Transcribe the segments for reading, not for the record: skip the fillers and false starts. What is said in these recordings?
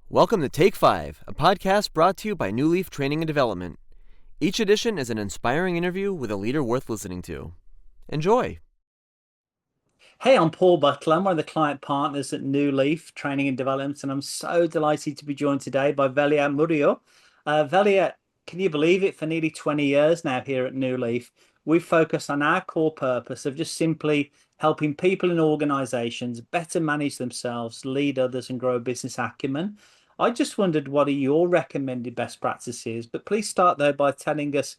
Welcome to Take 5, a podcast brought to you by Newleaf Training and Development. Each edition is an inspiring interview with a leader worth listening to. Enjoy. Hey, I'm Paul Butler. I'm one of the client partners at Newleaf Training and Development, and I'm so delighted to be joined today by Velia Murillo. Velia, can you believe it? For nearly 20 years now here at Newleaf, we've focused on our core purpose of just simply helping people and organizations better manage themselves, lead others, and grow a business acumen. I just wondered what are your recommended best practices, but please start though by telling us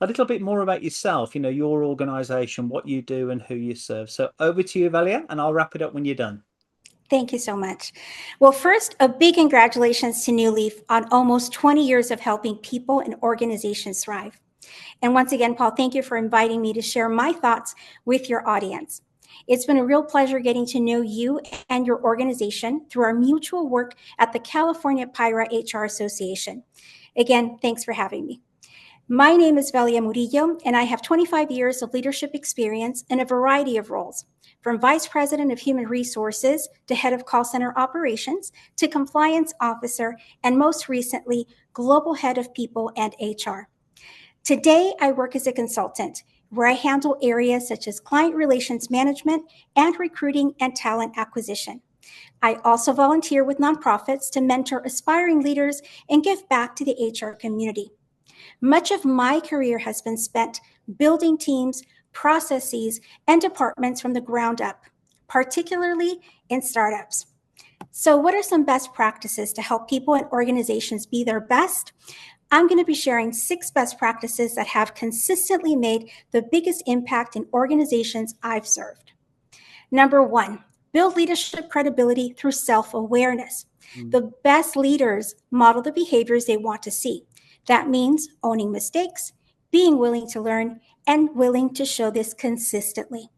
a little bit more about yourself, your organization, what you do and who you serve. So over to you, Velia, and I'll wrap it up when you're done. Thank you so much. Well, first, a big congratulations to Newleaf on almost 20 years of helping people and organizations thrive. And once again, Paul, thank you for inviting me to share my thoughts with your audience. It's been a real pleasure getting to know you and your organization through our mutual work at the California PIRA HR Association. Again, thanks for having me. My name is Velia Murillo, and I have 25 years of leadership experience in a variety of roles, from Vice President of Human Resources to Head of Call Center Operations to Compliance Officer, and most recently, Global Head of People and HR. Today, I work as a consultant, where I handle areas such as client relations management and recruiting and talent acquisition. I also volunteer with nonprofits to mentor aspiring leaders and give back to the HR community. Much of my career has been spent building teams, processes, and departments from the ground up, particularly in startups. So what are some best practices to help people and organizations be their best? I'm going to be sharing 6 best practices that have consistently made the biggest impact in organizations I've served. Number 1, build leadership credibility through self-awareness. The best leaders model the behaviors they want to see. That means owning mistakes, being willing to learn, and willing to show this consistently.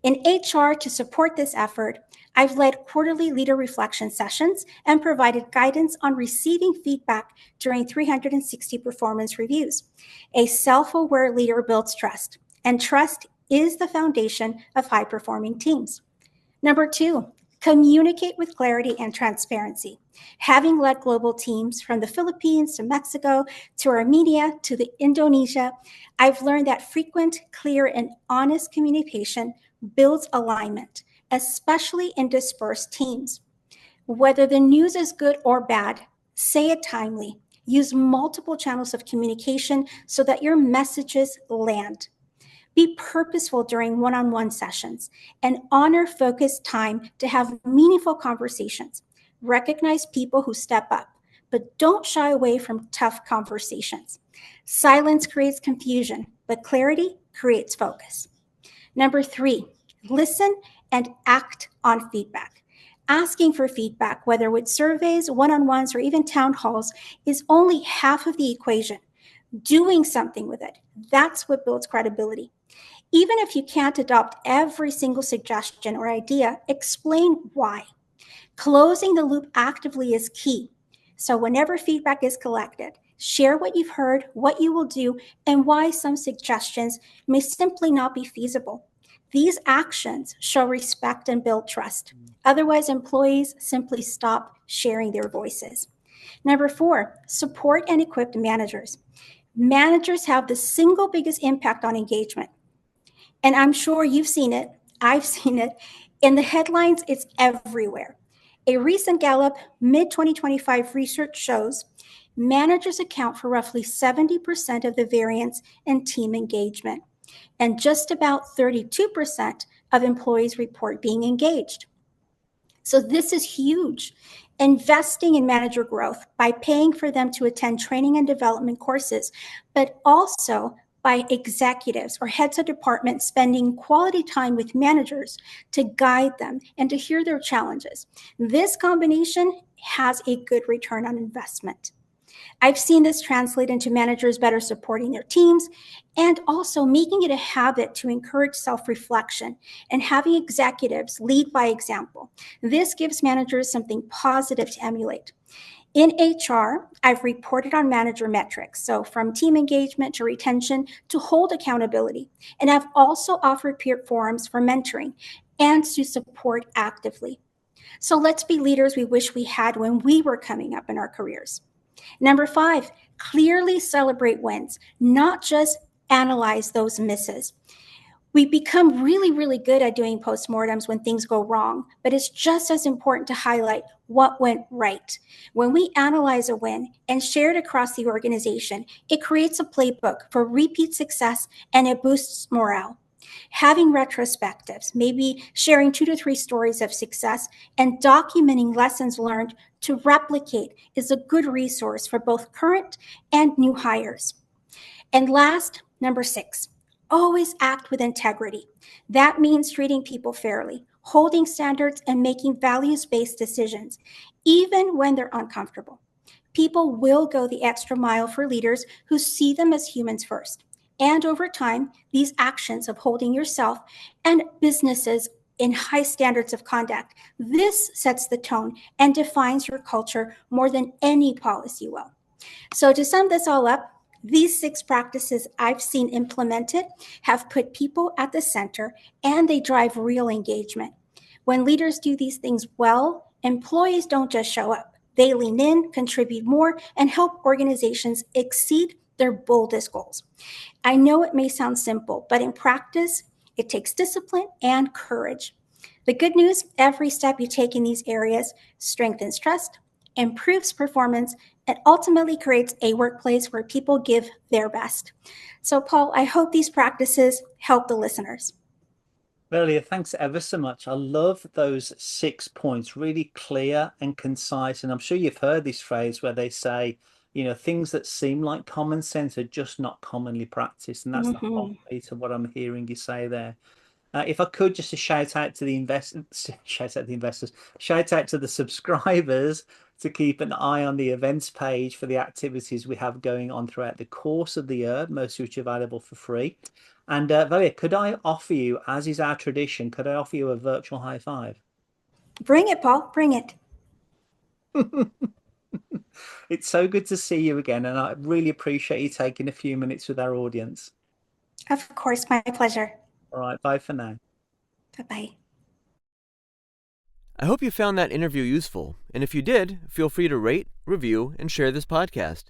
In HR, to support this effort, I've led quarterly leader reflection sessions and provided guidance on receiving feedback during 360 performance reviews. A self-aware leader builds trust, and trust is the foundation of high-performing teams. Number 2, communicate with clarity and transparency. Having led global teams from the Philippines to Mexico to Armenia to Indonesia, I've learned that frequent, clear, and honest communication builds alignment, especially in dispersed teams. Whether the news is good or bad, say it timely. Use multiple channels of communication so that your messages land. Be purposeful during one-on-one sessions and honor focused time to have meaningful conversations. Recognize people who step up, but don't shy away from tough conversations. Silence creates confusion, but clarity creates focus. Number 3, listen and act on feedback. Asking for feedback, whether with surveys, one-on-ones, or even town halls, is only half of the equation. Doing something with it, that's what builds credibility. Even if you can't adopt every single suggestion or idea, explain why. Closing the loop actively is key. So whenever feedback is collected, share what you've heard, what you will do, and why some suggestions may simply not be feasible. These actions show respect and build trust. Otherwise, employees simply stop sharing their voices. Number 4, support and equip managers. Managers have the single biggest impact on engagement. And I'm sure you've seen it. I've seen it. In the headlines, it's everywhere. A recent Gallup mid-2025 research shows managers account for roughly 70% of the variance in team engagement, and just about 32% of employees report being engaged. So this is huge. Investing in manager growth by paying for them to attend training and development courses, but also by executives or heads of departments spending quality time with managers to guide them and to hear their challenges. This combination has a good return on investment. I've seen this translate into managers better supporting their teams and also making it a habit to encourage self-reflection and having executives lead by example. This gives managers something positive to emulate. In HR, I've reported on manager metrics, so from team engagement to retention to hold accountability. And I've also offered peer forums for mentoring and to support actively. So let's be leaders we wish we had when we were coming up in our careers. Number 5, clearly celebrate wins, not just analyze those misses. We become really, really good at doing postmortems when things go wrong, but it's just as important to highlight what went right. When we analyze a win and share it across the organization, it creates a playbook for repeat success and it boosts morale. Having retrospectives, maybe sharing 2 to 3 stories of success and documenting lessons learned to replicate is a good resource for both current and new hires. And last, number 6, always act with integrity. That means treating people fairly, holding standards, and making values-based decisions, even when they're uncomfortable. People will go the extra mile for leaders who see them as humans first. And over time, these actions of holding yourself and businesses in high standards of conduct, this sets the tone and defines your culture more than any policy will. So to sum this all up, these 6 practices I've seen implemented have put people at the center and they drive real engagement. When leaders do these things well, employees don't just show up. They lean in, contribute more, and help organizations exceed their boldest goals. I know it may sound simple, but in practice, it takes discipline and courage. The good news, every step you take in these areas strengthens trust, improves performance, and ultimately creates a workplace where people give their best. So, Paul, I hope these practices help the listeners. Velia, thanks ever so much. I love those 6 points, really clear and concise. And I'm sure you've heard this phrase where they say, things that seem like common sense are just not commonly practiced. And that's the whole piece of what I'm hearing you say there. If I could just shout out to the investors, shout out to the subscribers to keep an eye on the events page for the activities we have going on throughout the course of the year, most of which are available for free. And Velia, could I offer you, as is our tradition, could I offer you a virtual high five? Bring it, Paul, bring it. It's so good to see you again, and I really appreciate you taking a few minutes with our audience. Of course, my pleasure. All right, bye for now. Bye-bye. I hope you found that interview useful, and if you did, feel free to rate, review, and share this podcast.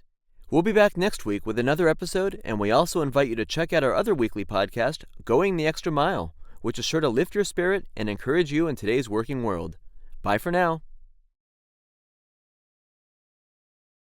We'll be back next week with another episode, and we also invite you to check out our other weekly podcast, Going the Extra Mile, which is sure to lift your spirit and encourage you in today's working world. Bye for now.